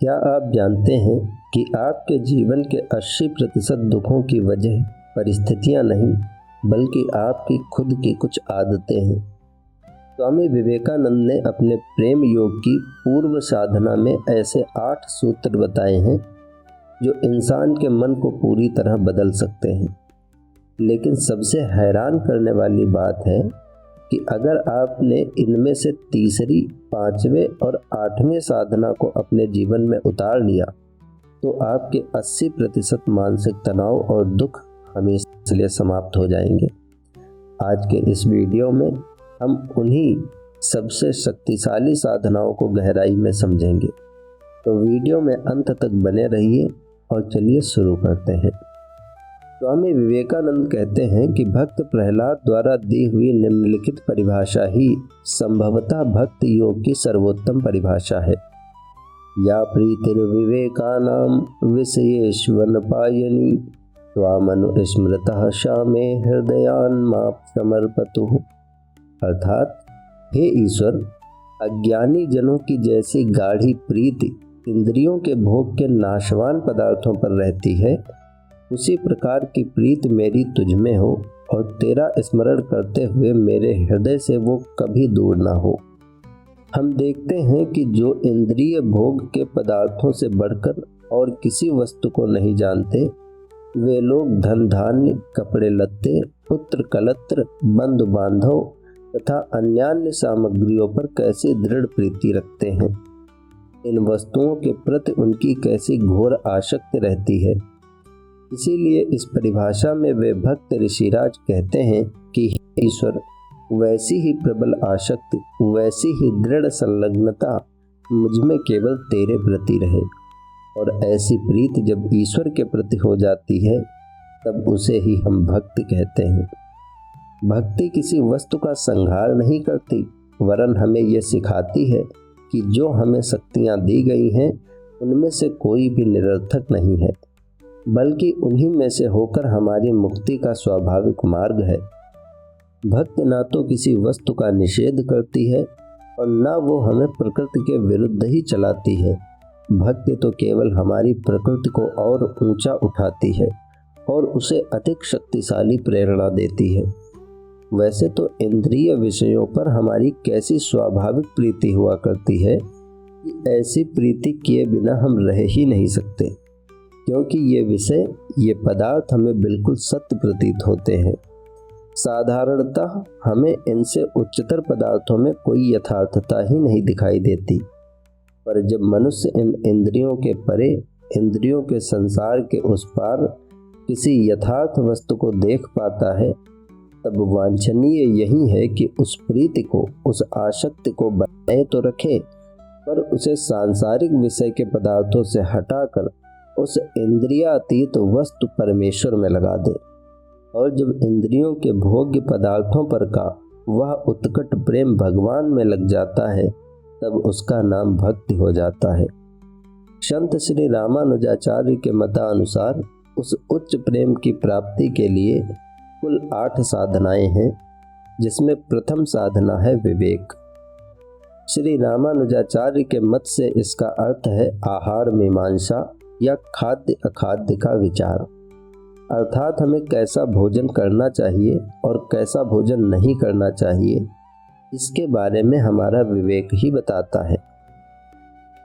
क्या आप जानते हैं कि आपके जीवन के 80% दुखों की वजह परिस्थितियां नहीं बल्कि आपकी खुद की कुछ आदतें हैं। स्वामी विवेकानंद ने अपने प्रेम योग की पूर्व साधना में ऐसे 8 सूत्र बताए हैं जो इंसान के मन को पूरी तरह बदल सकते हैं। लेकिन सबसे हैरान करने वाली बात है कि अगर आपने इनमें से तीसरी, 5वें और 8वें साधना को अपने जीवन में उतार लिया तो आपके 80% मानसिक तनाव और दुख हमेशा के लिए समाप्त हो जाएंगे। आज के इस वीडियो में हम उन्हीं सबसे शक्तिशाली साधनाओं को गहराई में समझेंगे, तो वीडियो में अंत तक बने रहिए और चलिए शुरू करते हैं। स्वामी विवेकानंद कहते हैं कि भक्त प्रहलाद द्वारा दी हुई निम्नलिखित परिभाषा ही संभवतः भक्त योग की सर्वोत्तम परिभाषा है। या प्रीतिर्विवेकानां विषयेष्वनपायनी त्वामनु स्मृतः शामे हृदयान्माप समर्पतुः। अर्थात, हे ईश्वर, अज्ञानी जनों की जैसी गाढ़ी प्रीति इंद्रियों के भोग के नाशवान पदार्थों पर रहती है, उसी प्रकार की प्रीति मेरी तुझ में हो और तेरा स्मरण करते हुए मेरे हृदय से वो कभी दूर ना हो। हम देखते हैं कि जो इंद्रिय भोग के पदार्थों से बढ़कर और किसी वस्तु को नहीं जानते, वे लोग धन धान्य, कपड़े लत्ते, पुत्र कलत्र, बंधु बांधव तथा अन्यान्य सामग्रियों पर कैसी दृढ़ प्रीति रखते हैं। इन वस्तुओं के प्रति उनकी कैसी घोर आसक्ति रहती है। इसीलिए इस परिभाषा में वे भक्त ऋषिराज कहते हैं कि ईश्वर, वैसी ही प्रबल आसक्ति, वैसी ही दृढ़ संलग्नता मुझ में केवल तेरे प्रति रहे। और ऐसी प्रीति जब ईश्वर के प्रति हो जाती है तब उसे ही हम भक्त कहते हैं। भक्ति किसी वस्तु का संहार नहीं करती, वरन हमें यह सिखाती है कि जो हमें शक्तियाँ दी गई हैं उनमें से कोई भी निरर्थक नहीं है, बल्कि उन्हीं में से होकर हमारी मुक्ति का स्वाभाविक मार्ग है। भक्ति ना तो किसी वस्तु का निषेध करती है और ना वो हमें प्रकृति के विरुद्ध ही चलाती है। भक्ति तो केवल हमारी प्रकृति को और ऊंचा उठाती है और उसे अधिक शक्तिशाली प्रेरणा देती है। वैसे तो इंद्रिय विषयों पर हमारी कैसी स्वाभाविक प्रीति हुआ करती है कि ऐसी प्रीति किए बिना हम रह ही नहीं सकते, क्योंकि ये विषय, ये पदार्थ हमें बिल्कुल सत्य प्रतीत होते हैं। साधारणतः हमें इनसे उच्चतर पदार्थों में कोई यथार्थता ही नहीं दिखाई देती, पर जब मनुष्य इन इंद्रियों के परे, इंद्रियों के संसार के उस पार किसी यथार्थ वस्तु को देख पाता है, तब वांछनीय यही है कि उस प्रीति को, उस आसक्ति को बनाए तो रखे, पर उसे सांसारिक विषय के पदार्थों से हटाकर उस इंद्रियातीत वस्तु परमेश्वर में लगा दे। और जब इंद्रियों के भोग्य पदार्थों पर का वह उत्कट प्रेम भगवान में लग जाता है, तब उसका नाम भक्ति हो जाता है। संत श्री रामानुजाचार्य के मतानुसार उस उच्च प्रेम की प्राप्ति के लिए कुल 8 साधनाएं हैं, जिसमें प्रथम साधना है विवेक। श्री रामानुजाचार्य के मत से इसका अर्थ है आहार मीमांसा या खाद्य अखाद्य का विचार। अर्थात हमें कैसा भोजन करना चाहिए और कैसा भोजन नहीं करना चाहिए, इसके बारे में हमारा विवेक ही बताता है।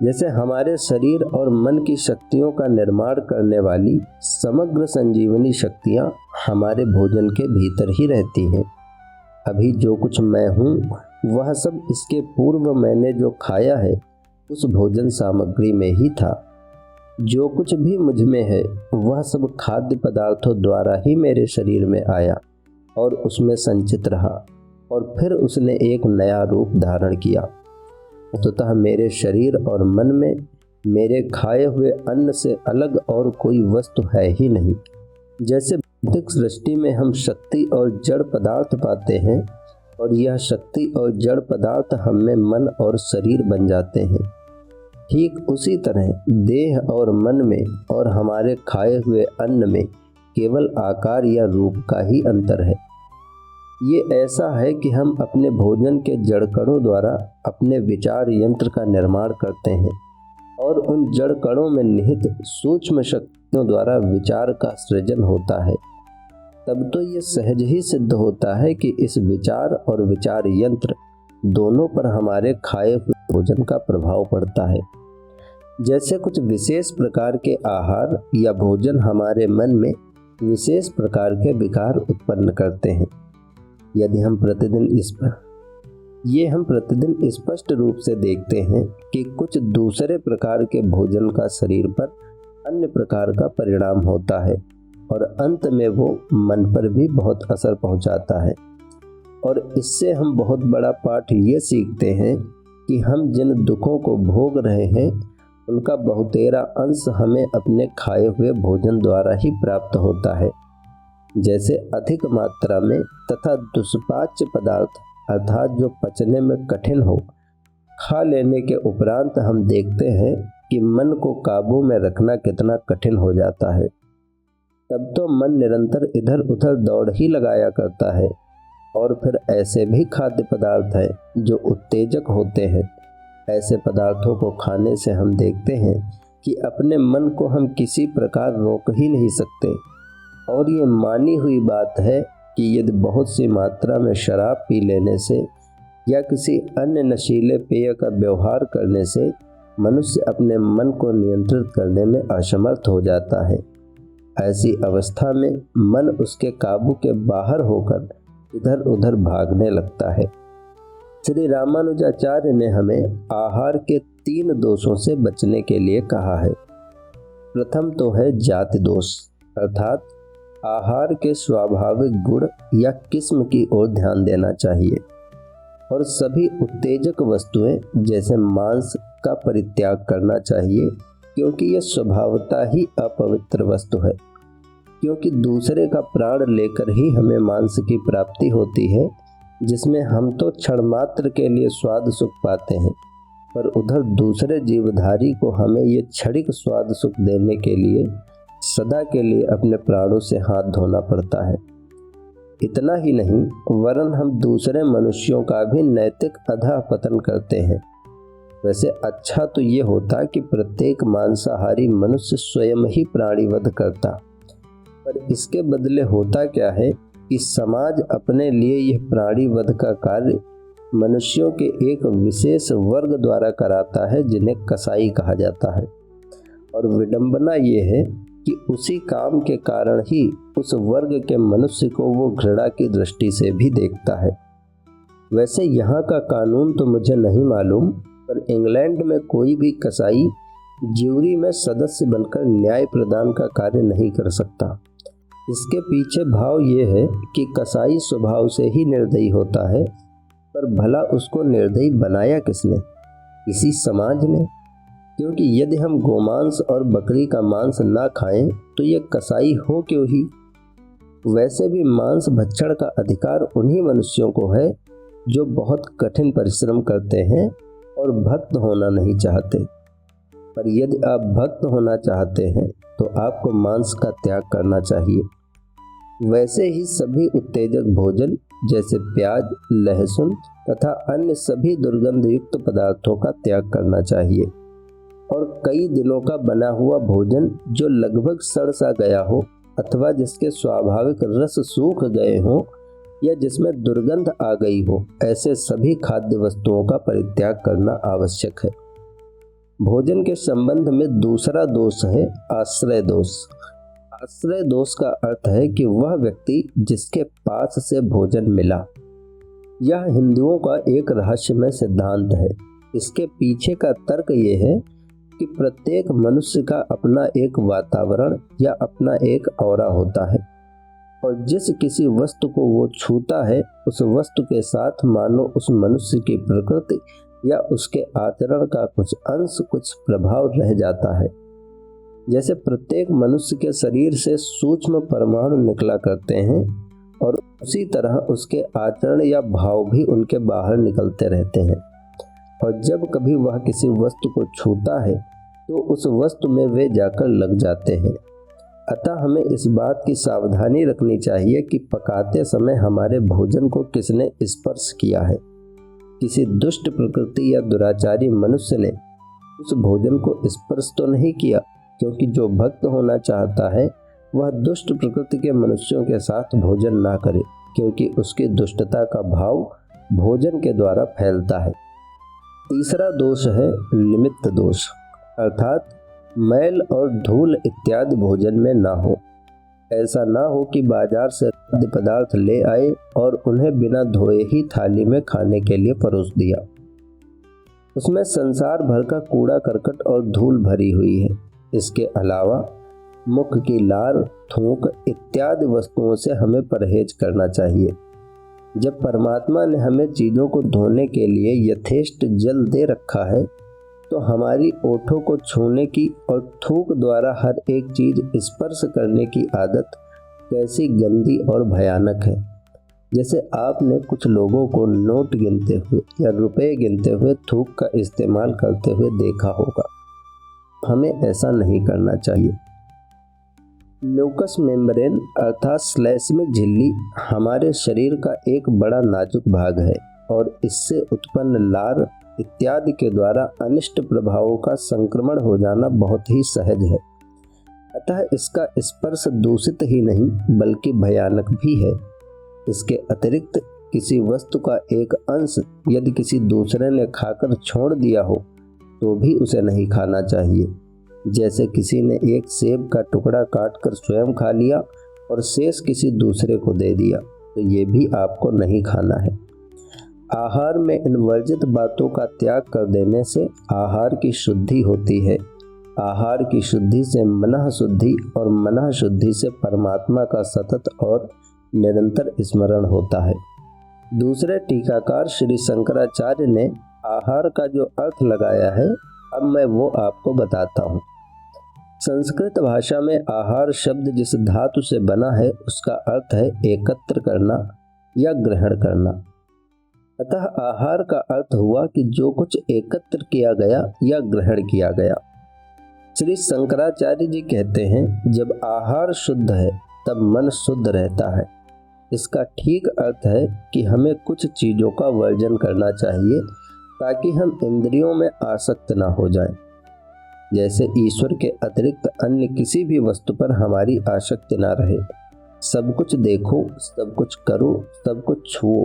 जैसे हमारे शरीर और मन की शक्तियों का निर्माण करने वाली समग्र संजीवनी शक्तियाँ हमारे भोजन के भीतर ही रहती हैं। अभी जो कुछ मैं हूँ वह सब इसके पूर्व मैंने जो खाया है उस भोजन सामग्री में ही था। जो कुछ भी मुझ में है वह सब खाद्य पदार्थों द्वारा ही मेरे शरीर में आया और उसमें संचित रहा और फिर उसने एक नया रूप धारण किया। अतः मेरे शरीर और मन में मेरे खाए हुए अन्न से अलग और कोई वस्तु है ही नहीं। जैसे भौतिक सृष्टि में हम शक्ति और जड़ पदार्थ पाते हैं और यह शक्ति और जड़ पदार्थ हम में मन और शरीर बन जाते हैं, ठीक उसी तरह देह और मन में और हमारे खाए हुए अन्न में केवल आकार या रूप का ही अंतर है। ये ऐसा है कि हम अपने भोजन के जड़कणों द्वारा अपने विचार यंत्र का निर्माण करते हैं और उन जड़ कणों में निहित सूक्ष्म शक्तियों द्वारा विचार का सृजन होता है, तब तो ये सहज ही सिद्ध होता है कि इस विचार और विचार यंत्र दोनों पर हमारे खाए हुए भोजन का प्रभाव पड़ता है। जैसे कुछ विशेष प्रकार के आहार या भोजन हमारे मन में विशेष प्रकार के विकार उत्पन्न करते हैं। यदि हम प्रतिदिन स्पष्ट रूप से देखते हैं कि कुछ दूसरे प्रकार के भोजन का शरीर पर अन्य प्रकार का परिणाम होता है और अंत में वो मन पर भी बहुत असर पहुंचाता है, और इससे हम बहुत बड़ा पाठ ये सीखते हैं कि हम जिन दुखों को भोग रहे हैं उनका बहुतेरा अंश हमें अपने खाए हुए भोजन द्वारा ही प्राप्त होता है। जैसे अधिक मात्रा में तथा दुष्पाच्य पदार्थ अर्थात जो पचने में कठिन हो खा लेने के उपरांत हम देखते हैं कि मन को काबू में रखना कितना कठिन हो जाता है। तब तो मन निरंतर इधर उधर दौड़ ही लगाया करता है। और फिर ऐसे भी खाद्य पदार्थ हैं जो उत्तेजक होते हैं। ऐसे पदार्थों को खाने से हम देखते हैं कि अपने मन को हम किसी प्रकार रोक ही नहीं सकते। और ये मानी हुई बात है कि यदि बहुत सी मात्रा में शराब पी लेने से या किसी अन्य नशीले पेय का व्यवहार करने से मनुष्य अपने मन को नियंत्रित करने में असमर्थ हो जाता है। ऐसी अवस्था में मन उसके काबू के बाहर होकर इधर उधर भागने लगता है। श्री रामानुजाचार्य ने हमें आहार के 3 दोषों से बचने के लिए कहा है। प्रथम तो है जाति दोष, अर्थात आहार के स्वाभाविक गुण या किस्म की ओर ध्यान देना चाहिए और सभी उत्तेजक वस्तुएं जैसे मांस का परित्याग करना चाहिए, क्योंकि यह स्वभावतः ही अपवित्र वस्तु है। क्योंकि दूसरे का प्राण लेकर ही हमें मांस की प्राप्ति होती है, जिसमें हम तो क्षण मात्र के लिए स्वाद सुख पाते हैं, पर उधर दूसरे जीवधारी को हमें ये क्षणिक स्वाद सुख देने के लिए सदा के लिए अपने प्राणों से हाथ धोना पड़ता है। इतना ही नहीं, वरन हम दूसरे मनुष्यों का भी नैतिक अधःपतन करते हैं। वैसे अच्छा तो ये होता कि प्रत्येक मांसाहारी मनुष्य स्वयं ही प्राणीवध करता, पर इसके बदले होता क्या है कि समाज अपने लिए यह प्राणीवध का कार्य मनुष्यों के एक विशेष वर्ग द्वारा कराता है, जिन्हें कसाई कहा जाता है। और विडंबना ये है कि उसी काम के कारण ही उस वर्ग के मनुष्य को वो घृणा की दृष्टि से भी देखता है। वैसे यहाँ का कानून तो मुझे नहीं मालूम, पर इंग्लैंड में कोई भी कसाई ज्यूरी में सदस्य बनकर न्याय प्रदान का कार्य नहीं कर सकता। इसके पीछे भाव ये है कि कसाई स्वभाव से ही निर्दयी होता है, पर भला उसको निर्दयी बनाया किसने? इसी समाज ने। क्योंकि यदि हम गोमांस और बकरी का मांस ना खाएं तो ये कसाई हो क्यों ही। वैसे भी मांस भक्षण का अधिकार उन्हीं मनुष्यों को है जो बहुत कठिन परिश्रम करते हैं और भक्त होना नहीं चाहते। पर यदि आप भक्त होना चाहते हैं तो आपको मांस का त्याग करना चाहिए। वैसे ही सभी उत्तेजक भोजन जैसे प्याज, लहसुन तथा अन्य सभी दुर्गंध युक्त पदार्थों का त्याग करना चाहिए। और कई दिनों का बना हुआ भोजन जो लगभग सड़ सा गया हो अथवा जिसके स्वाभाविक रस सूख गए हों या जिसमें दुर्गंध आ गई हो, ऐसे सभी खाद्य वस्तुओं का परित्याग करना आवश्यक है। भोजन के संबंध में दूसरा दोष है आश्रय दोष। आश्रय दोष का अर्थ है कि वह व्यक्ति जिसके पास से भोजन मिला। यह हिंदुओं का एक रहस्यमय सिद्धांत है। इसके पीछे का तर्क ये है कि प्रत्येक मनुष्य का अपना एक वातावरण या अपना एक ऑरा होता है, और जिस किसी वस्तु को वो छूता है उस वस्तु के साथ मानो उस मनुष्य की प्रकृति या उसके आचरण का कुछ अंश, कुछ प्रभाव रह जाता है। जैसे प्रत्येक मनुष्य के शरीर से सूक्ष्म परमाणु निकला करते हैं और उसी तरह उसके आचरण या भाव भी उनके बाहर निकलते रहते हैं, और जब कभी वह किसी वस्तु को छूता है तो उस वस्तु में वे जाकर लग जाते हैं। अतः हमें इस बात की सावधानी रखनी चाहिए कि पकाते समय हमारे भोजन को किसने स्पर्श किया है। किसी दुष्ट प्रकृति या दुराचारी मनुष्य ने उस भोजन को स्पर्श तो नहीं किया, क्योंकि जो भक्त होना चाहता है वह दुष्ट प्रकृति के मनुष्यों के साथ भोजन ना करे, क्योंकि उसकी दुष्टता का भाव भोजन के द्वारा फैलता है। तीसरा दोष है निमित्त दोष, अर्थात मैल और धूल इत्यादि भोजन में ना हो। ऐसा ना हो कि बाजार से खाद्य पदार्थ ले आए और उन्हें बिना धोए ही थाली में खाने के लिए परोस दिया। उसमें संसार भर का कूड़ा करकट और धूल भरी हुई है। इसके अलावा मुख की लार, थूक इत्यादि वस्तुओं से हमें परहेज करना चाहिए। जब परमात्मा ने हमें चीज़ों को धोने के लिए यथेष्ट जल दे रखा है, तो हमारी ओठों को छूने की और थूक द्वारा हर एक चीज़ स्पर्श करने की आदत कैसी गंदी और भयानक है। जैसे आपने कुछ लोगों को नोट गिनते हुए या रुपए गिनते हुए थूक का इस्तेमाल करते हुए देखा होगा। हमें ऐसा नहीं करना चाहिए। म्यूकस मेम्ब्रेन अर्थात श्लेष्मिक झिल्ली हमारे शरीर का एक बड़ा नाजुक भाग है और इससे उत्पन्न लार इत्यादि के द्वारा अनिष्ट प्रभावों का संक्रमण हो जाना बहुत ही सहज है। अतः इसका स्पर्श दूषित ही नहीं बल्कि भयानक भी है। इसके अतिरिक्त किसी वस्तु का एक अंश यदि किसी दूसरे ने खाकर छोड़ दिया हो तो भी उसे नहीं खाना चाहिए। जैसे किसी ने एक सेब का टुकड़ा काटकर स्वयं खा लिया और शेष किसी दूसरे को दे दिया, तो ये भी आपको नहीं खाना है। आहार में इन वर्जित बातों का त्याग कर देने से आहार की शुद्धि होती है। आहार की शुद्धि से मनः शुद्धि और मनः शुद्धि से परमात्मा का सतत और निरंतर स्मरण होता है। दूसरे टीकाकार श्री शंकराचार्य ने आहार का जो अर्थ लगाया है, अब मैं वो आपको बताता हूँ। संस्कृत भाषा में आहार शब्द जिस धातु से बना है उसका अर्थ है एकत्र करना या ग्रहण करना। अतः आहार का अर्थ हुआ कि जो कुछ एकत्र किया गया या ग्रहण किया गया। श्री शंकराचार्य जी कहते हैं, जब आहार शुद्ध है तब मन शुद्ध रहता है। इसका ठीक अर्थ है कि हमें कुछ चीज़ों का वर्जन करना चाहिए ताकि हम इंद्रियों में आसक्त ना हो जाएं। जैसे ईश्वर के अतिरिक्त अन्य किसी भी वस्तु पर हमारी आसक्ति ना रहे। सब कुछ देखो, सब कुछ करो, सब कुछ छुओ,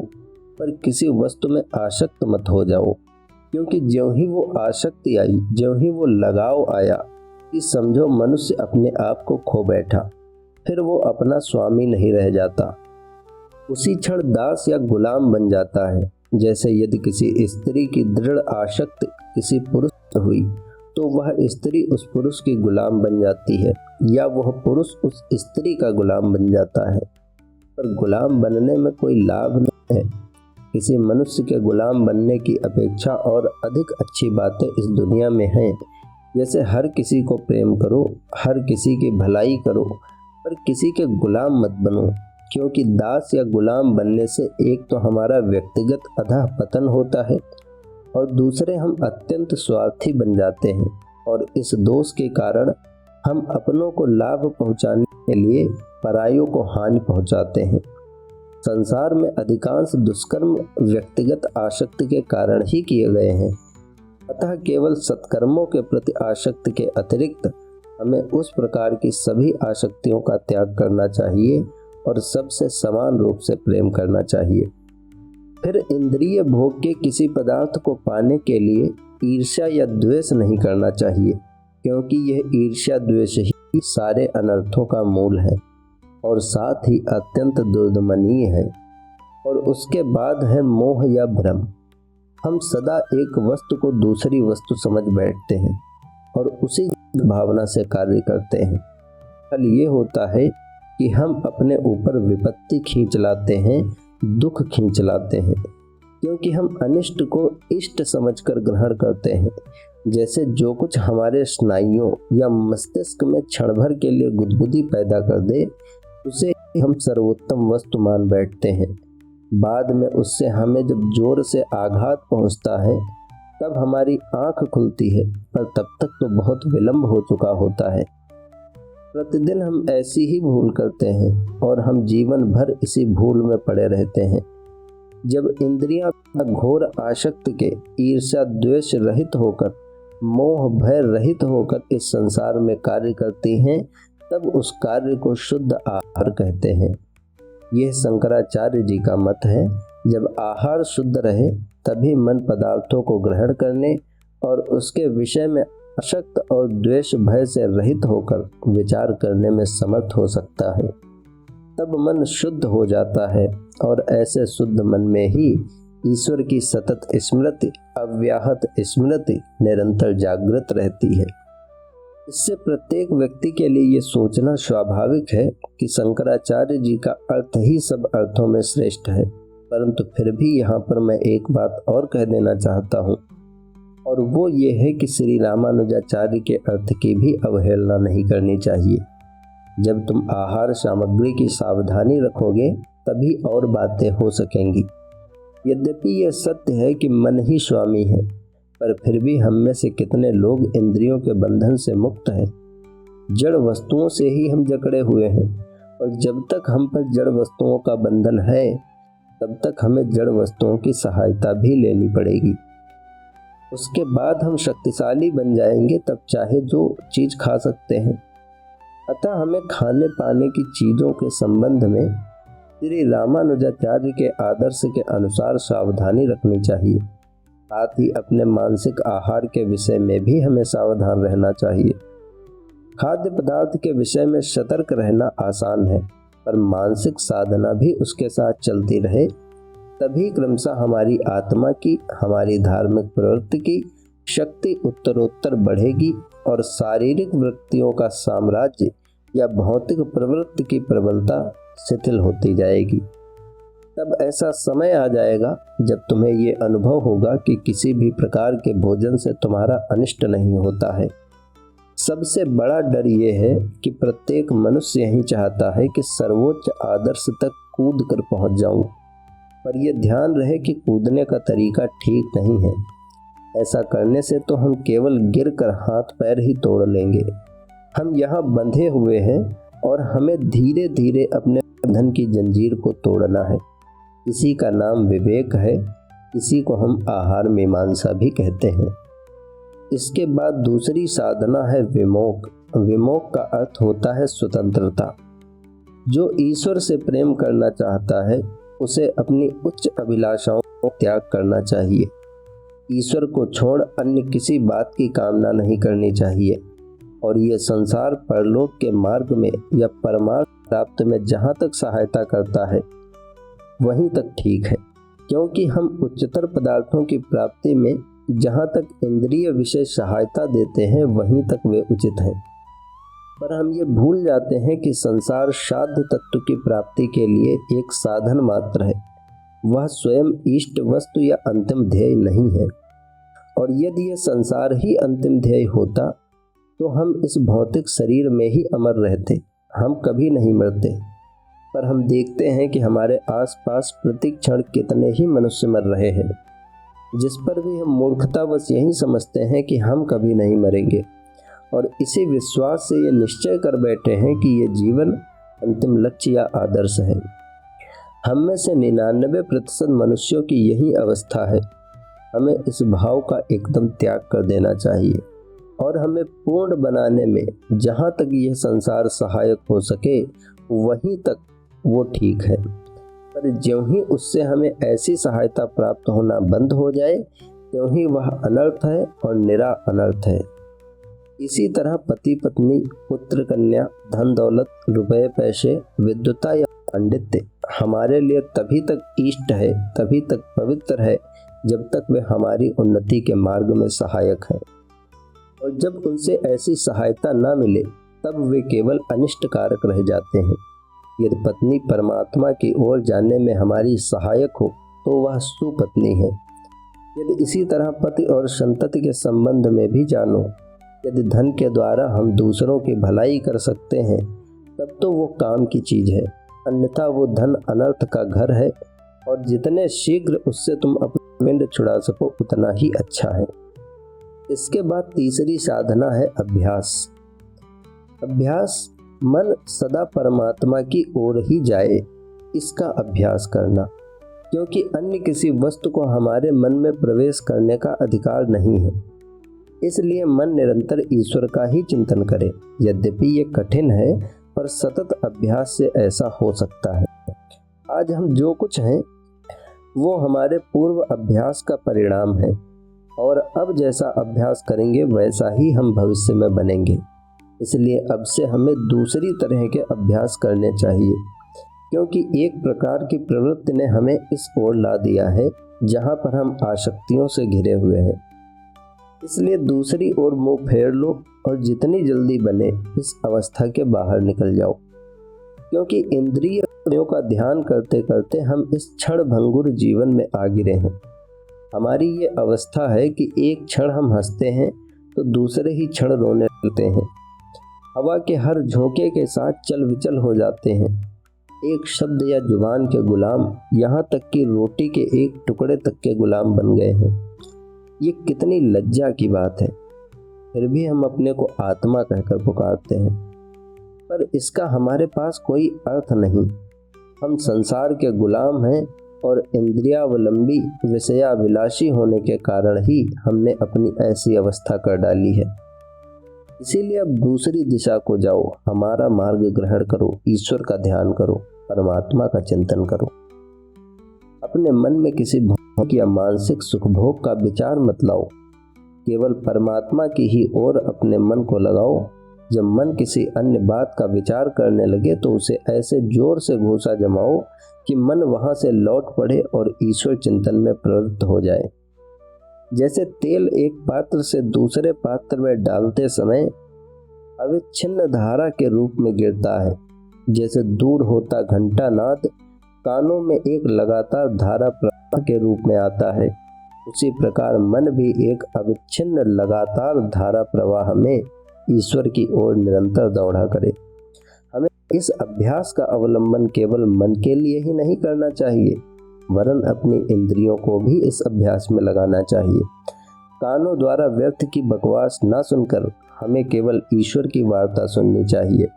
पर किसी वस्तु में आसक्त मत हो जाओ, क्योंकि ज्यों ही वो आसक्ति आई, ज्यों ही वो लगाव आया कि समझो मनुष्य अपने आप को खो बैठा, फिर वो अपना स्वामी नहीं रह जाता, उसी क्षण दास या गुलाम बन जाता है। जैसे यदि किसी स्त्री की दृढ़ आसक्ति किसी पुरुष से हुई तो वह स्त्री उस पुरुष की गुलाम बन जाती है या वह पुरुष उस स्त्री का गुलाम बन जाता है, पर गुलाम बनने में कोई लाभ नहीं है। किसी मनुष्य के गुलाम बनने की अपेक्षा और अधिक अच्छी बातें इस दुनिया में हैं। जैसे हर किसी को प्रेम करो, हर किसी की भलाई करो, पर किसी के गुलाम मत बनो, क्योंकि दास या गुलाम बनने से एक तो हमारा व्यक्तिगत अधः पतन होता है और दूसरे हम अत्यंत स्वार्थी बन जाते हैं और इस दोष के कारण हम अपनों को लाभ पहुंचाने के लिए परायों को हानि पहुंचाते हैं। संसार में अधिकांश दुष्कर्म व्यक्तिगत आसक्ति के कारण ही किए गए हैं। अतः केवल सत्कर्मों के प्रति आसक्ति के अतिरिक्त हमें उस प्रकार की सभी आसक्तियों का त्याग करना चाहिए और सबसे समान रूप से प्रेम करना चाहिए। फिर इंद्रिय भोग के किसी पदार्थ को पाने के लिए ईर्ष्या या द्वेष नहीं करना चाहिए, क्योंकि यह ईर्ष्या द्वेष ही सारे अनर्थों का मूल है और साथ ही अत्यंत दुर्दमनीय है। और उसके बाद है मोह या भ्रम। हम सदा एक वस्तु को दूसरी वस्तु समझ बैठते हैं और उसी भावना से कार्य करते हैं। फल ये होता है कि हम अपने ऊपर विपत्ति खींच लाते हैं, दुख खींच लाते हैं, क्योंकि हम अनिष्ट को इष्ट समझकर ग्रहण करते हैं। जैसे जो कुछ हमारे स्नायुओं या मस्तिष्क में क्षण भर के लिए गुदगुदी पैदा कर दे, उसे हम सर्वोत्तम वस्तु मान बैठते हैं। बाद में उससे हमें जब जोर से आघात पहुंचता है तब हमारी आंख खुलती है, पर तब तक तो बहुत विलंब हो चुका होता है। प्रतिदिन हम ऐसी ही भूल करते हैं और हम जीवन भर इसी भूल में पड़े रहते हैं। जब इंद्रियां घोर आसक्त के ईर्ष्या द्वेष रहित होकर मोह भय रहित होकर इस संसार में कार्य करती हैं, तब उस कार्य को शुद्ध आहार कहते हैं। यह शंकराचार्य जी का मत है। जब आहार शुद्ध रहे तभी मन पदार्थों को ग्रहण करने और उसके विषय में अशक्त और द्वेष भय से रहित होकर विचार करने में समर्थ हो सकता है। तब मन शुद्ध हो जाता है और ऐसे शुद्ध मन में ही ईश्वर की सतत स्मृति, अव्याहत स्मृति निरंतर जागृत रहती है। इससे प्रत्येक व्यक्ति के लिए ये सोचना स्वाभाविक है कि शंकराचार्य जी का अर्थ ही सब अर्थों में श्रेष्ठ है। परंतु फिर भी यहाँ पर मैं एक बात और कह देना चाहता हूँ, और वो ये है कि श्री रामानुजाचार्य के अर्थ की भी अवहेलना नहीं करनी चाहिए। जब तुम आहार सामग्री की सावधानी रखोगे तभी और बातें हो सकेंगी। यद्यपि यह सत्य है कि मन ही स्वामी है, पर फिर भी हम में से कितने लोग इंद्रियों के बंधन से मुक्त हैं। जड़ वस्तुओं से ही हम जकड़े हुए हैं, और जब तक हम पर जड़ वस्तुओं का बंधन है तब तक हमें जड़ वस्तुओं की सहायता भी लेनी पड़ेगी। उसके बाद हम शक्तिशाली बन जाएंगे, तब चाहे जो चीज खा सकते हैं। अतः हमें खाने पाने की चीजों के संबंध में श्री रामानुजाचार्य के आदर्श के अनुसार सावधानी रखनी चाहिए। साथ ही अपने मानसिक आहार के विषय में भी हमें सावधान रहना चाहिए। खाद्य पदार्थ के विषय में सतर्क रहना आसान है, पर मानसिक साधना भी उसके साथ चलती रहे, तभी क्रमशः हमारी आत्मा की, हमारी धार्मिक प्रवृत्ति की शक्ति उत्तरोत्तर बढ़ेगी और शारीरिक वृत्तियों का साम्राज्य या भौतिक प्रवृत्ति की प्रबलता शिथिल होती जाएगी। तब ऐसा समय आ जाएगा जब तुम्हें ये अनुभव होगा कि किसी भी प्रकार के भोजन से तुम्हारा अनिष्ट नहीं होता है। सबसे बड़ा डर ये है कि प्रत्येक मनुष्य यही चाहता है कि सर्वोच्च आदर्श तक कूद कर पहुँच जाऊं, पर यह ध्यान रहे कि कूदने का तरीका ठीक नहीं है। ऐसा करने से तो हम केवल गिरकर हाथ पैर ही तोड़ लेंगे। हम यहाँ बंधे हुए हैं और हमें धीरे धीरे अपने बंधन की जंजीर को तोड़ना है। इसी का नाम विवेक है। इसी को हम आहार मीमांसा भी कहते हैं। इसके बाद दूसरी साधना है विमोक। विमोक का अर्थ होता है स्वतंत्रता। जो ईश्वर से प्रेम करना चाहता है उसे अपनी उच्च अभिलाषाओं को त्याग करना चाहिए। ईश्वर को छोड़ अन्य किसी बात की कामना नहीं करनी चाहिए, और ये संसार परलोक के मार्ग में या परमार्थ प्राप्त में जहाँ तक सहायता करता है वहीं तक ठीक है, क्योंकि हम उच्चतर पदार्थों की प्राप्ति में जहाँ तक इंद्रिय विषय सहायता देते हैं वहीं तक वे उचित हैं। पर हम ये भूल जाते हैं कि संसार साध्य तत्व की प्राप्ति के लिए एक साधन मात्र है। वह स्वयं इष्ट वस्तु या अंतिम ध्येय नहीं है। और यदि यह संसार ही अंतिम ध्येय होता तो हम इस भौतिक शरीर में ही अमर रहते, हम कभी नहीं मरते। पर हम देखते हैं कि हमारे आसपास प्रति क्षण कितने ही मनुष्य मर रहे हैं, जिस पर भी हम मूर्खतावश यही समझते हैं कि हम कभी नहीं मरेंगे, और इसी विश्वास से ये निश्चय कर बैठे हैं कि ये जीवन अंतिम लक्ष्य या आदर्श है। हम में से 99% मनुष्यों की यही अवस्था है। हमें इस भाव का एकदम त्याग कर देना चाहिए और हमें पूर्ण बनाने में जहाँ तक यह संसार सहायक हो सके वहीं तक वो ठीक है। पर ज्यों ही उससे हमें ऐसी सहायता प्राप्त होना बंद हो जाए त्यों ही वह अनर्थ है और निरा अनर्थ है। इसी तरह पति पत्नी, पुत्र कन्या, धन दौलत, रुपए पैसे, विद्वता या पांडित्य हमारे लिए तभी तक इष्ट है, तभी तक पवित्र है जब तक वे हमारी उन्नति के मार्ग में सहायक हैं, और जब उनसे ऐसी सहायता न मिले तब वे केवल अनिष्ट कारक रह जाते हैं। यदि पत्नी परमात्मा की ओर जाने में हमारी सहायक हो तो वह सुपत्नी है। यदि इसी तरह पति और संतति के संबंध में भी जानो, यदि धन के द्वारा हम दूसरों की भलाई कर सकते हैं तब तो वो काम की चीज है, अन्यथा वो धन अनर्थ का घर है, और जितने शीघ्र उससे तुम अपना विंड छुड़ा सको उतना ही अच्छा है। इसके बाद तीसरी साधना है अभ्यास। अभ्यास मन सदा परमात्मा की ओर ही जाए, इसका अभ्यास करना, क्योंकि अन्य किसी वस्तु को हमारे मन में प्रवेश करने का अधिकार नहीं है। इसलिए मन निरंतर ईश्वर का ही चिंतन करे। यद्यपि ये कठिन है, पर सतत अभ्यास से ऐसा हो सकता है। आज हम जो कुछ हैं वो हमारे पूर्व अभ्यास का परिणाम है, और अब जैसा अभ्यास करेंगे वैसा ही हम भविष्य में बनेंगे। इसलिए अब से हमें दूसरी तरह के अभ्यास करने चाहिए, क्योंकि एक प्रकार की प्रवृत्ति ने हमें इस ओर ला दिया है जहाँ पर हम आसक्तियों से घिरे हुए हैं। इसलिए दूसरी ओर मुंह फेर लो और जितनी जल्दी बने इस अवस्था के बाहर निकल जाओ, क्योंकि इंद्रियों का ध्यान करते करते हम इस क्षण भंगुर जीवन में आ गिरे हैं। हमारी ये अवस्था है कि एक क्षण हम हंसते हैं तो दूसरे ही क्षण रोने लगते हैं, हवा के हर झोंके के साथ चल विचल हो जाते हैं, एक शब्द या जुबान के गुलाम, यहाँ तक कि रोटी के एक टुकड़े तक के गुलाम बन गए हैं। ये कितनी लज्जा की बात है। फिर भी हम अपने को आत्मा कहकर पुकारते हैं, पर इसका हमारे पास कोई अर्थ नहीं। हम संसार के गुलाम हैं और इंद्रियावलंबी विषयाभिलाषी होने के कारण ही हमने अपनी ऐसी अवस्था कर डाली है। इसीलिए अब दूसरी दिशा को जाओ, हमारा मार्ग ग्रहण करो, ईश्वर का ध्यान करो, परमात्मा का चिंतन करो। अपने मन में किसी भौतिक या मानसिक सुख भोग का विचार मत लाओ, केवल परमात्मा की ही ओर अपने मन को लगाओ। जब मन किसी अन्य बात का विचार करने लगे तो उसे ऐसे जोर से घूंसा जमाओ कि मन वहां से लौट पड़े और ईश्वर चिंतन में प्रवृत्त हो जाए। जैसे तेल एक पात्र से दूसरे पात्र में डालते समय अविच्छिन्न धारा के रूप में गिरता है, जैसे दूर होता घंटा नाद कानों में एक लगातार धारा प्रवाह के रूप में आता है, उसी प्रकार मन भी एक अविच्छिन्न लगातार धारा प्रवाह में ईश्वर की ओर निरंतर दौड़ा करे। हमें इस अभ्यास का अवलंबन केवल मन के लिए ही नहीं करना चाहिए, वरन अपनी इंद्रियों को भी इस अभ्यास में लगाना चाहिए। कानों द्वारा व्यर्थ की बकवास न सुनकर हमें केवल ईश्वर की वार्ता सुननी चाहिए।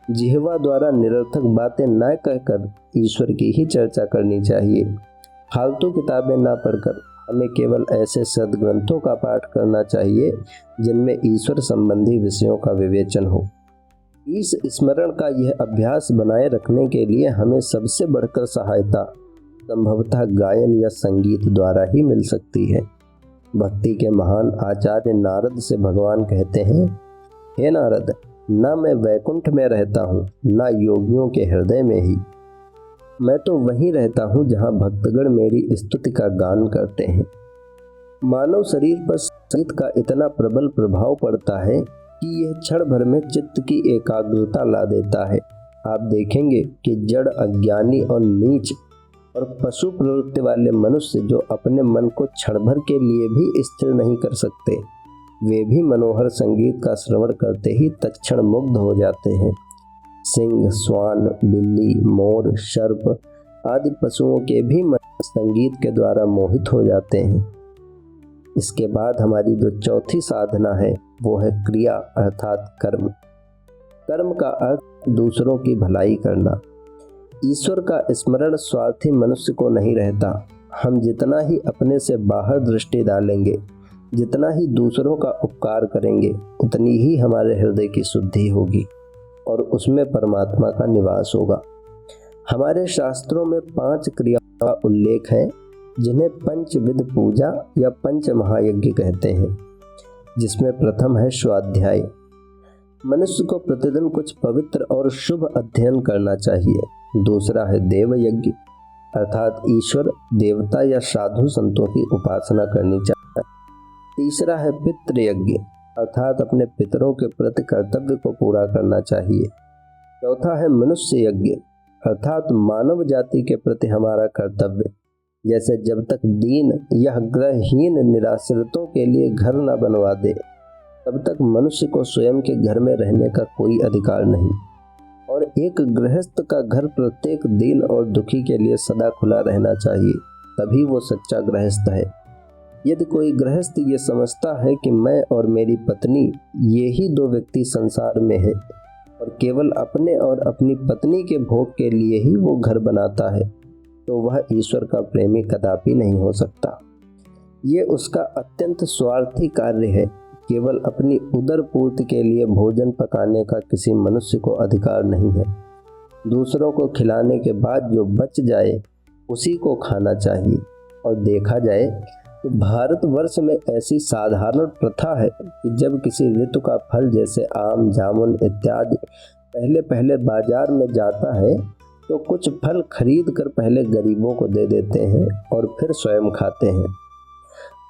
जिह्वा द्वारा निरर्थक बातें न कहकर ईश्वर की ही चर्चा करनी चाहिए। फालतू किताबें न पढ़कर हमें केवल ऐसे सद्ग्रंथों का पाठ करना चाहिए जिनमें ईश्वर संबंधी विषयों का विवेचन हो। इस स्मरण का यह अभ्यास बनाए रखने के लिए हमें सबसे बढ़कर सहायता संभवतः गायन या संगीत द्वारा ही मिल सकती है। भक्ति के महान आचार्य नारद से भगवान कहते हैं, हे नारद, न मैं वैकुंठ में रहता हूँ, न योगियों के हृदय में ही, मैं तो वहीं रहता हूँ जहाँ भक्तगण मेरी स्तुति का गान करते हैं। मानव शरीर पर संगीत का इतना प्रबल प्रभाव पड़ता है कि यह क्षण भर में चित्त की एकाग्रता ला देता है। आप देखेंगे कि जड़, अज्ञानी और नीच और पशु प्रवृत्ति वाले मनुष्य जो अपने मन को क्षण भर के लिए भी स्थिर नहीं कर सकते, वे भी मनोहर संगीत का श्रवण करते ही तत्क्षण मुग्ध हो जाते हैं। सिंह, श्वान, बिल्ली, मोर, सर्प आदि पशुओं के भी मन संगीत के द्वारा मोहित हो जाते हैं। इसके बाद हमारी जो चौथी साधना है वो है क्रिया अर्थात कर्म। कर्म का अर्थ दूसरों की भलाई करना। ईश्वर का स्मरण स्वार्थी मनुष्य को नहीं रहता। हम जितना ही अपने से बाहर दृष्टि डालेंगे, जितना ही दूसरों का उपकार करेंगे, उतनी ही हमारे हृदय की शुद्धि होगी और उसमें परमात्मा का निवास होगा। हमारे शास्त्रों में 5 क्रियाओं का उल्लेख है जिन्हें पंचविध पूजा या पंच महायज्ञ कहते हैं, जिसमें प्रथम है स्वाध्याय। मनुष्य को प्रतिदिन कुछ पवित्र और शुभ अध्ययन करना चाहिए। दूसरा है देव यज्ञ, अर्थात ईश्वर, देवता या साधु संतों की उपासना करनी चाहिए। तीसरा है पितृ यज्ञ, अर्थात अपने पितरों के प्रति कर्तव्य को पूरा करना चाहिए। चौथा है मनुष्य यज्ञ, अर्थात मानव जाति के प्रति हमारा कर्तव्य, जैसे जब तक दीन या गृहहीन निराश्रितों के लिए घर न बनवा दे तब तक मनुष्य को स्वयं के घर में रहने का कोई अधिकार नहीं। और एक गृहस्थ का घर प्रत्येक दीन और दुखी के लिए सदा खुला रहना चाहिए, तभी वो सच्चा गृहस्थ है। यदि कोई गृहस्थ ये समझता है कि मैं और मेरी पत्नी ये ही 2 व्यक्ति संसार में हैं और केवल अपने और अपनी पत्नी के भोग के लिए ही वो घर बनाता है, तो वह ईश्वर का प्रेमी कदापि नहीं हो सकता। ये उसका अत्यंत स्वार्थी कार्य है, केवल अपनी उदर पूर्ति के लिए भोजन पकाने का किसी मनुष्य को अधिकार नहीं है। दूसरों को खिलाने के बाद जो बच जाए उसी को खाना चाहिए। और देखा जाए तो भारतवर्ष में ऐसी साधारण प्रथा है कि जब किसी ऋतु का फल जैसे आम, जामुन इत्यादि पहले पहले बाजार में जाता है तो कुछ फल खरीद कर पहले गरीबों को दे देते हैं और फिर स्वयं खाते हैं।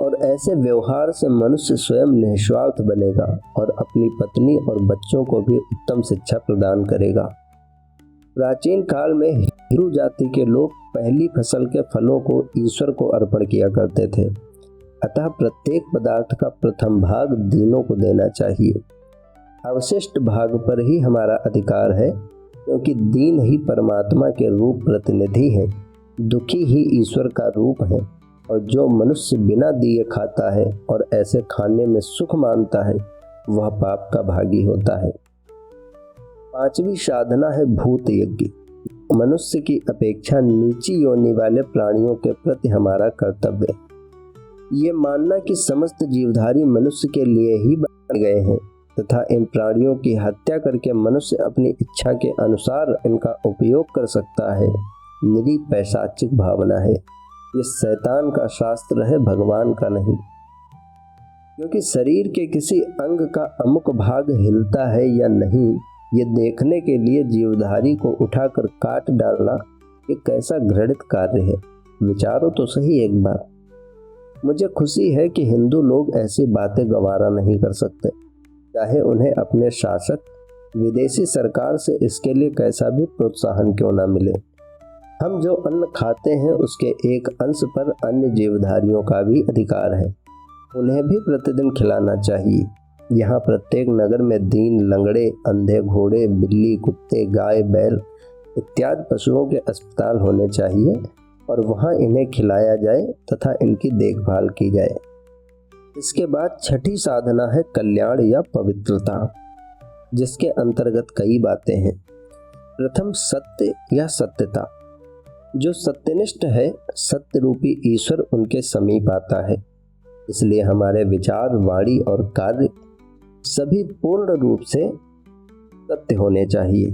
और ऐसे व्यवहार से मनुष्य स्वयं निस्वार्थ बनेगा और अपनी पत्नी और बच्चों को भी उत्तम शिक्षा प्रदान करेगा। प्राचीन काल में हिंदू जाति के लोग पहली फसल के फलों को ईश्वर को अर्पण किया करते थे। अतः प्रत्येक पदार्थ का प्रथम भाग दीनों को देना चाहिए। अवशिष्ट भाग पर ही हमारा अधिकार है, क्योंकि दीन ही परमात्मा के रूप प्रतिनिधि है, दुखी ही ईश्वर का रूप है। और जो मनुष्य बिना दिए खाता है और ऐसे खाने में सुख मानता है वह पाप का भागी होता है। पांचवी साधना है भूत यज्ञ। मनुष्य की अपेक्षा नीची योनि वाले प्राणियों के प्रति हमारा कर्तव्य ये मानना कि समस्त जीवधारी मनुष्य के लिए ही बनाए गए हैं तथा इन प्राणियों की हत्या करके मनुष्य अपनी इच्छा के अनुसार इनका उपयोग कर सकता है, निरी पैशाचिक भावना है। ये शैतान का शास्त्र है, भगवान का नहीं। क्योंकि शरीर के किसी अंग का अमुक भाग हिलता है या नहीं, ये देखने के लिए जीवधारी को उठाकर काट डालना एक कैसा घृणित कार्य है। विचारो तो सही एक बार। मुझे खुशी है कि हिंदू लोग ऐसी बातें गवारा नहीं कर सकते, चाहे उन्हें अपने शासक विदेशी सरकार से इसके लिए कैसा भी प्रोत्साहन क्यों ना मिले। हम जो अन्न खाते हैं उसके एक अंश पर अन्य जीवधारियों का भी अधिकार है, उन्हें भी प्रतिदिन खिलाना चाहिए। यहाँ प्रत्येक नगर में दीन, लंगड़े, अंधे, घोड़े, बिल्ली, कुत्ते, गाय, बैल इत्यादि पशुओं के अस्पताल होने चाहिए और वहाँ इन्हें खिलाया जाए तथा इनकी देखभाल की जाए। इसके बाद छठी साधना है कल्याण या पवित्रता, जिसके अंतर्गत कई बातें हैं। प्रथम सत्य या सत्यता। जो सत्यनिष्ठ है, सत्य रूपी ईश्वर उनके समीप आता है, इसलिए हमारे विचार, वाणी और कार्य सभी पूर्ण रूप से सत्य होने चाहिए।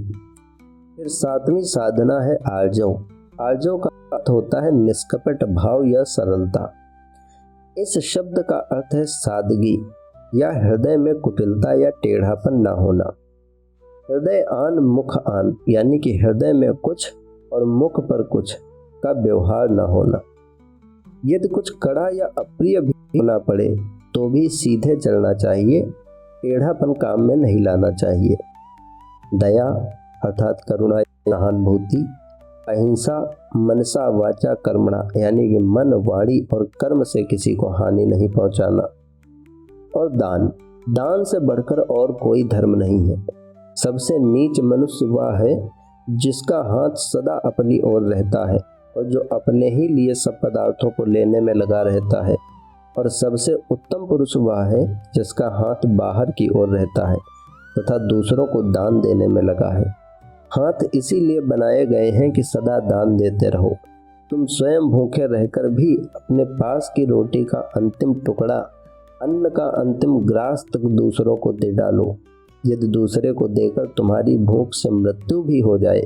फिर सातवीं साधना है आर्जव। आर्जव का अर्थ होता है निष्कपट भाव या सरलता। इस शब्द का अर्थ है सादगी या हृदय में कुटिलता या टेढ़ापन ना होना। हृदय आन मुख आन, यानी कि हृदय में कुछ और मुख पर कुछ का व्यवहार न होना। यदि कुछ कड़ा या अप्रिय भी होना पड़े तो भी सीधे चलना चाहिए, टेढ़ापन काम में नहीं लाना चाहिए। दया अर्थात करुणा, सहानुभूति, अहिंसा, मनसा वाचा कर्मणा, यानी कि मन, वाणी और कर्म से किसी को हानि नहीं पहुंचाना। और दान, दान से बढ़कर और कोई धर्म नहीं है। सबसे नीच मनुष्य वह है जिसका हाथ सदा अपनी ओर रहता है और जो अपने ही लिए सब पदार्थों को लेने में लगा रहता है। और सबसे उत्तम पुरुष वह है जिसका हाथ बाहर की ओर रहता है तथा दूसरों को दान देने में लगा है। हाथ इसीलिए बनाए गए हैं कि सदा दान देते रहो। तुम स्वयं भूखे रहकर भी अपने पास की रोटी का अंतिम टुकड़ा, अन्न का अंतिम ग्रास तक दूसरों को दे डालो। यदि दूसरे को देकर तुम्हारी भूख से मृत्यु भी हो जाए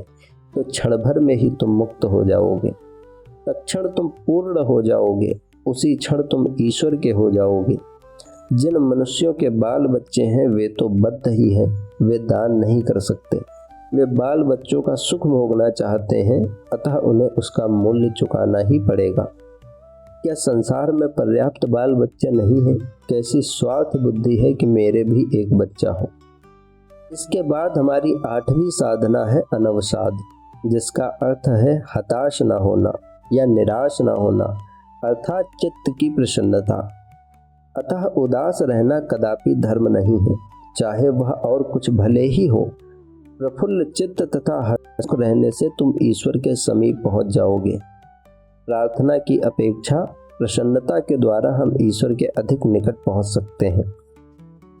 तो क्षण भर में ही तुम मुक्त हो जाओगे। तत्क्षण तुम पूर्ण हो जाओगे, उसी क्षण तुम ईश्वर के हो जाओगे। जिन मनुष्यों के बाल बच्चे हैं वे तो बद्ध ही हैं, वे दान नहीं कर सकते। वे बाल बच्चों का सुख भोगना चाहते हैं, अतः उन्हें उसका मूल्य चुकाना ही पड़ेगा। क्या संसार में पर्याप्त बाल बच्चे नहीं हैं? कैसी स्वार्थ बुद्धि है कि मेरे भी एक बच्चा हो। इसके बाद हमारी आठवीं साधना है अनवसाद, जिसका अर्थ है हताश न होना या निराश न होना, अर्थात चित्त की प्रसन्नता। अतः उदास रहना कदापि धर्म नहीं है, चाहे वह और कुछ भले ही हो। प्रफुल्ल चित्त तथा हर्ष रहने से तुम ईश्वर के समीप पहुंच जाओगे। प्रार्थना की अपेक्षा प्रसन्नता के द्वारा हम ईश्वर के अधिक निकट पहुंच सकते हैं।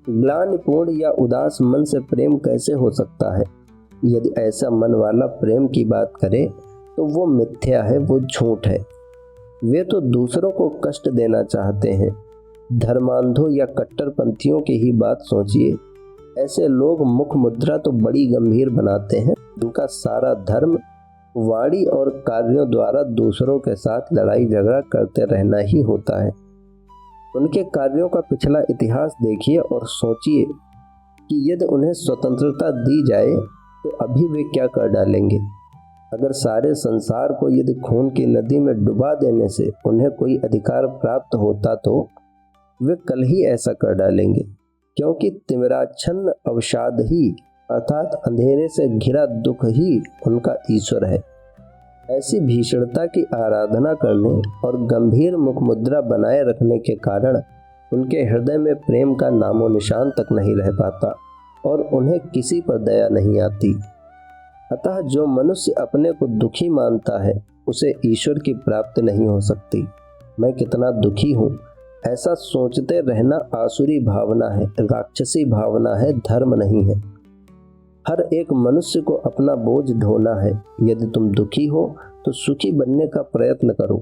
ग्लानिपूर्ण या उदास मन से प्रेम कैसे हो सकता है? यदि ऐसा मन वाला प्रेम की बात करे तो वो मिथ्या है, वो झूठ है। वे तो दूसरों को कष्ट देना चाहते हैं। धर्मांधों या कट्टरपंथियों की ही बात सोचिए। ऐसे लोग मुख मुद्रा तो बड़ी गंभीर बनाते हैं। उनका सारा धर्म वाणी और कार्यों द्वारा दूसरों के साथ लड़ाई झगड़ा करते रहना ही होता है। उनके कार्यों का पिछला इतिहास देखिए और सोचिए कि यदि उन्हें स्वतंत्रता दी जाए तो अभी वे क्या कर डालेंगे। अगर सारे संसार को यदि खून की नदी में डुबा देने से उन्हें कोई अधिकार प्राप्त होता तो वे कल ही ऐसा कर डालेंगे, क्योंकि तिमिराच्छन्न अवसाद ही अर्थात अंधेरे से घिरा दुख ही उनका ईश्वर है। ऐसी भीषणता की आराधना करने और गंभीर मुख मुद्रा बनाए रखने के कारण उनके हृदय में प्रेम का नामो निशान तक नहीं रह पाता और उन्हें किसी पर दया नहीं आती। अतः जो मनुष्य अपने को दुखी मानता है उसे ईश्वर की प्राप्ति नहीं हो सकती। मैं कितना दुखी हूँ, ऐसा सोचते रहना आसुरी भावना है, राक्षसी भावना है, धर्म नहीं है। हर एक मनुष्य को अपना बोझ ढोना है। यदि तुम दुखी हो तो सुखी बनने का प्रयत्न करो,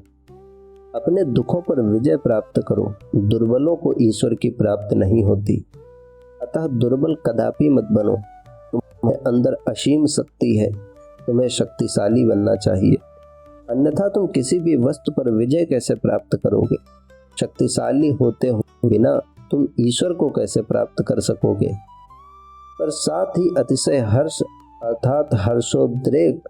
अपने दुखों पर विजय प्राप्त करो। दुर्बलों को ईश्वर की प्राप्ति नहीं होती, अतः दुर्बल कदापि मत बनो। तुम्हें अंदर असीम शक्ति है, तुम्हें शक्तिशाली बनना चाहिए, अन्यथा तुम किसी भी वस्तु पर विजय कैसे प्राप्त करोगे। शक्तिशाली होते हुए बिना तुम ईश्वर को कैसे प्राप्त कर सकोगे। पर साथ ही अतिशय हर्ष अर्थात हर्षोद्रेक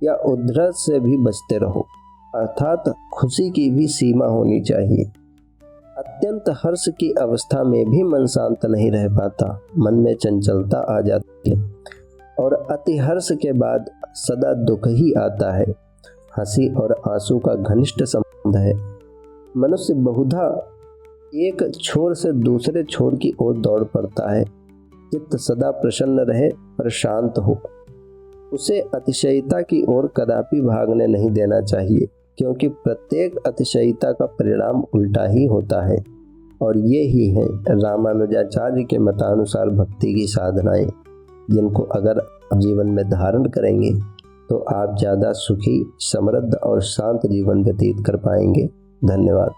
या उद्धृत से भी बचते रहो, अर्थात खुशी की भी सीमा होनी चाहिए। अत्यंत हर्ष की अवस्था में भी मन शांत नहीं रह पाता, मन में चंचलता आ जाती है और अति हर्ष के बाद सदा दुख ही आता है। हंसी और आंसू का घनिष्ठ संबंध है। मनुष्य बहुधा एक छोर से दूसरे छोर की ओर दौड़ पड़ता है। चित्त सदा प्रसन्न रहे पर शांत हो। उसे अतिशयता की ओर कदापि भागने नहीं देना चाहिए, क्योंकि प्रत्येक अतिशयता का परिणाम उल्टा ही होता है। और ये ही हैं रामानुजाचार्य के मतानुसार भक्ति की साधनाएं, जिनको अगर आप जीवन में धारण करेंगे तो आप ज़्यादा सुखी, समृद्ध और शांत जीवन व्यतीत कर पाएंगे। धन्यवाद।